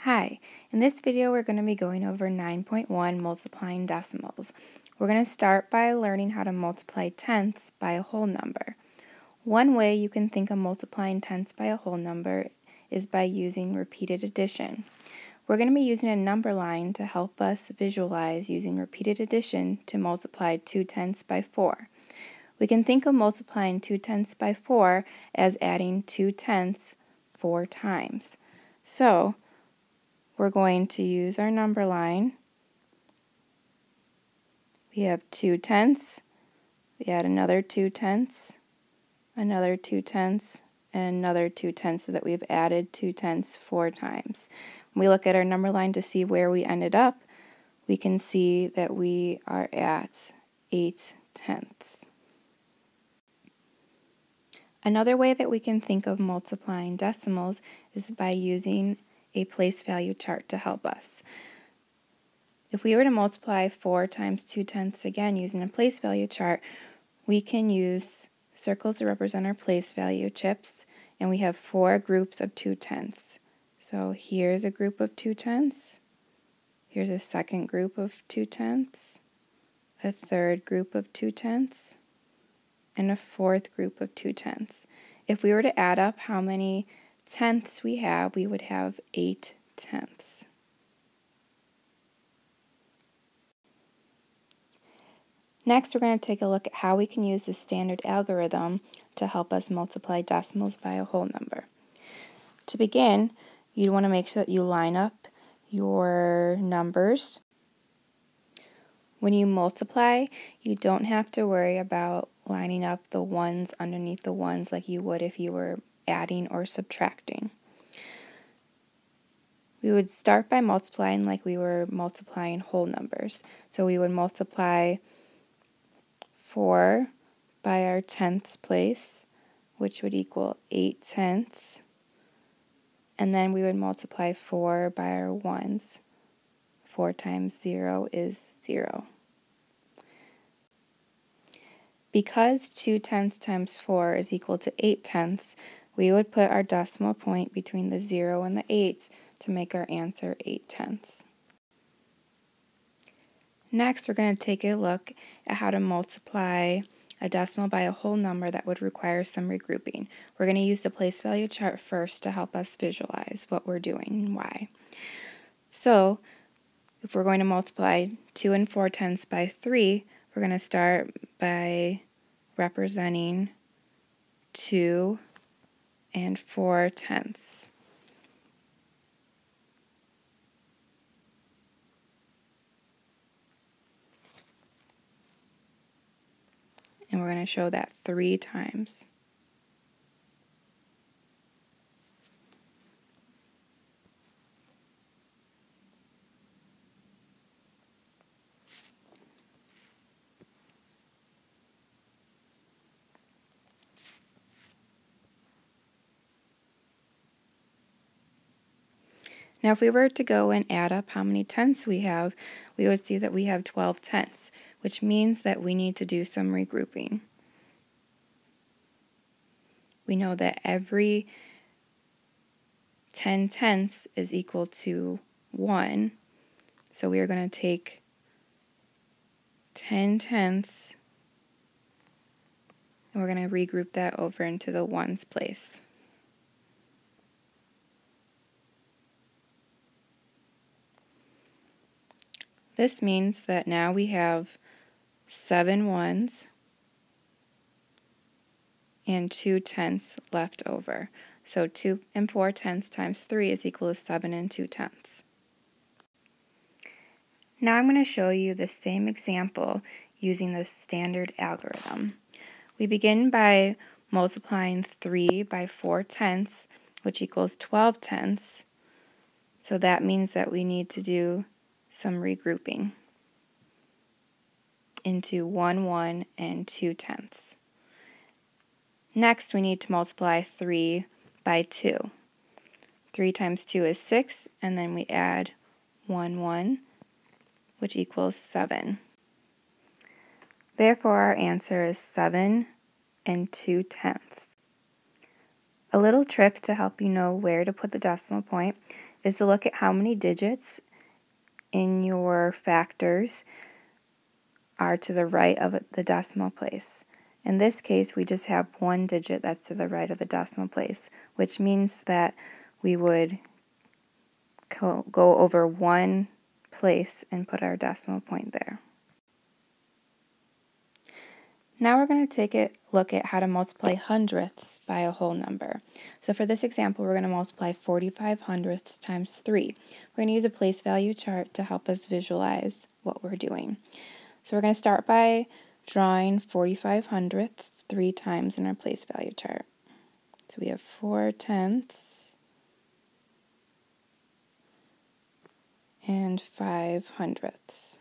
Hi, in this video we're going to be going over 9.1 multiplying decimals. We're going to start by learning how to multiply tenths by a whole number. One way you can think of multiplying tenths by a whole number is by using repeated addition. We're going to be using a number line to help us visualize using repeated addition to multiply 2 tenths by 4. We can think of multiplying 2 tenths by 4 as adding 2 tenths 4 times. So, we're going to use our number line. We have 2 tenths, we add another 2 tenths, another 2 tenths, and another 2 tenths, so that we've added 2 tenths 4 times. When we look at our number line to see where we ended up, we can see that we are at 8 tenths. Another way that we can think of multiplying decimals is by using a place value chart to help us. If we were to multiply 4 times 2 tenths again using a place value chart, we can use circles to represent our place value chips, and we have 4 groups of 2 tenths. So here's a group of 2 tenths, here's a second group of 2 tenths, a third group of 2 tenths, and a fourth group of 2 tenths. If we were to add up how many tenths we would have 8 tenths. Next, we're going to take a look at how we can use the standard algorithm to help us multiply decimals by a whole number. To begin, you want to make sure that you line up your numbers. When you multiply, you don't have to worry about lining up the ones underneath the ones like you would if you were adding or subtracting. We would start by multiplying like we were multiplying whole numbers. So we would multiply 4 by our tenths place, which would equal 8 tenths. And then we would multiply 4 by our ones. 4 times 0 is 0. Because 2 tenths times 4 is equal to 8 tenths, we would put our decimal point between the 0 and the 8 to make our answer 8 tenths. Next, we're going to take a look at how to multiply a decimal by a whole number that would require some regrouping. We're going to use the place value chart first to help us visualize what we're doing and why. So, if we're going to multiply 2 and 4 tenths by 3, we're going to start by representing 2 and 4 tenths. And we're going to show that 3 times. Now if we were to go and add up how many tenths we would see that we have 12 tenths, which means that we need to do some regrouping. We know that every 10 tenths is equal to 1, so we are going to take 10 tenths and we're going to regroup that over into the ones place. This means that now we have 7 ones and 2 tenths left over. So 2 and 4 tenths times 3 is equal to 7 and 2 tenths. Now I'm going to show you the same example using the standard algorithm. We begin by multiplying 3 by 4 tenths, which equals 12 tenths. So that means that we need to do some regrouping into 1, 1, and 2 tenths. Next, we need to multiply 3 by 2. 3 times 2 is 6, and then we add 1, 1, which equals 7. Therefore, our answer is 7 and 2 tenths. A little trick to help you know where to put the decimal point is to look at how many digits in your factors are to the right of the decimal place. In this case, we just have one digit that's to the right of the decimal place, which means that we would go over one place and put our decimal point there. Now we're going to take a look at how to multiply hundredths by a whole number. So for this example, we're going to multiply 45 hundredths times 3. We're going to use a place value chart to help us visualize what we're doing. So we're going to start by drawing 45 hundredths 3 times in our place value chart. So we have 4 tenths and 5 hundredths.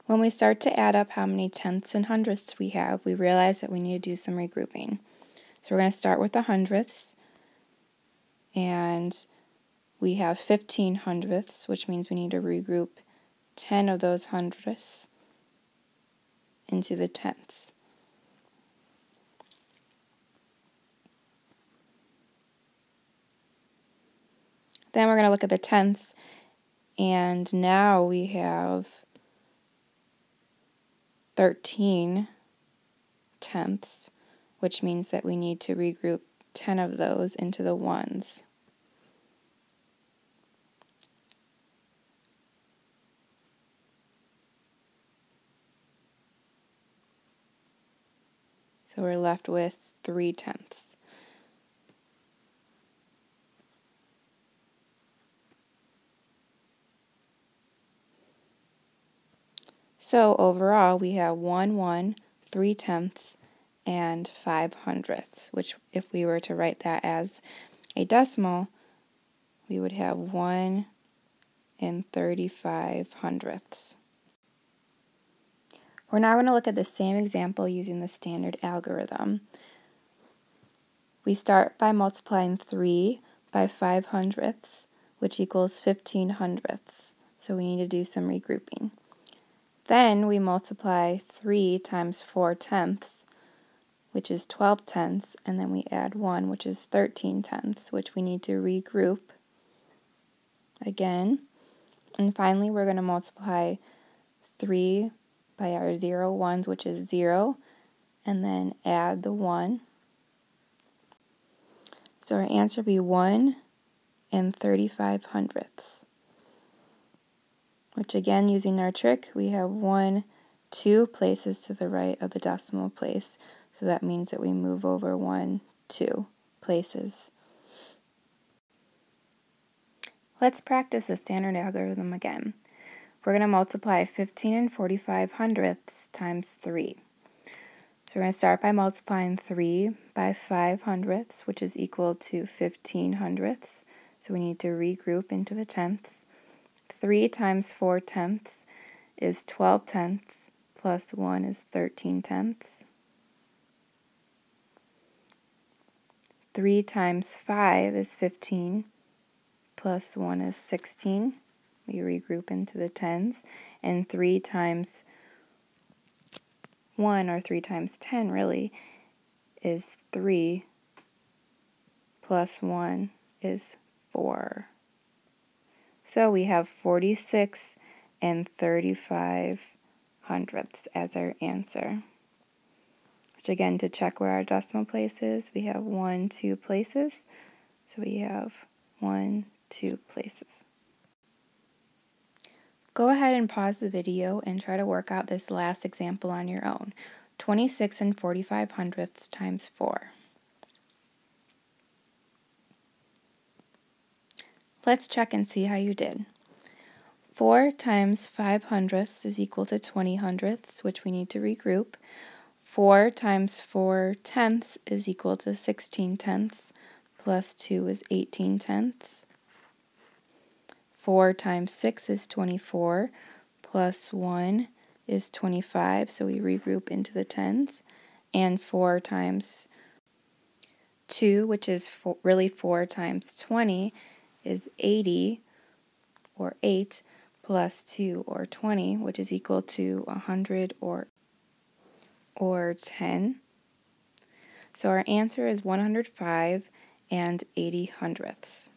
When we start to add up how many tenths and hundredths we have, we realize that we need to do some regrouping. So we're going to start with the hundredths, and we have 15 hundredths, which means we need to regroup 10 of those hundredths into the tenths. Then we're going to look at the tenths, and now we have 13 tenths, which means that we need to regroup 10 of those into the ones. So we're left with 3 tenths. So overall, we have 1 1, 3 tenths, and 5 hundredths, which if we were to write that as a decimal, we would have 1 and 35 hundredths. We're now going to look at the same example using the standard algorithm. We start by multiplying 3 by 5 hundredths, which equals 15 hundredths. So we need to do some regrouping. Then we multiply 3 times 4 tenths, which is 12 tenths, and then we add 1, which is 13 tenths, which we need to regroup again. And finally, we're going to multiply 3 by our 0 ones, which is 0, and then add the 1. So our answer would be 1 and 35 hundredths. Which again, using our trick, we have 2 places to the right of the decimal place. So that means that we move over 2 places. Let's practice the standard algorithm again. We're going to multiply 15 and 45 hundredths times 3. So we're going to start by multiplying 3 by 5 hundredths, which is equal to 15 hundredths. So we need to regroup into the tenths. 3 times 4 tenths is 12 tenths, plus 1 is 13 tenths. 3 times 5 is 15, plus 1 is 16. We regroup into the tens. And 3 times 1, or 3 times 10 really, is 3, plus 1 is 4. So we have 46 and 35 hundredths as our answer. Which again, to check where our decimal place is, we have 2 places. So we have 2 places. Go ahead and pause the video and try to work out this last example on your own. 26 and 45 hundredths times 4. Let's check and see how you did. 4 times 5 hundredths is equal to 20 hundredths, which we need to regroup. 4 times 4 tenths is equal to 16 tenths, plus 2 is 18 tenths. 4 times 6 is 24, plus 1 is 25, so we regroup into the tens. And 4 times 2, which is really 4 times 20, is 80, or 8, plus 2, or 20, which is equal to 100, or 10. So our answer is 105 and 80 hundredths.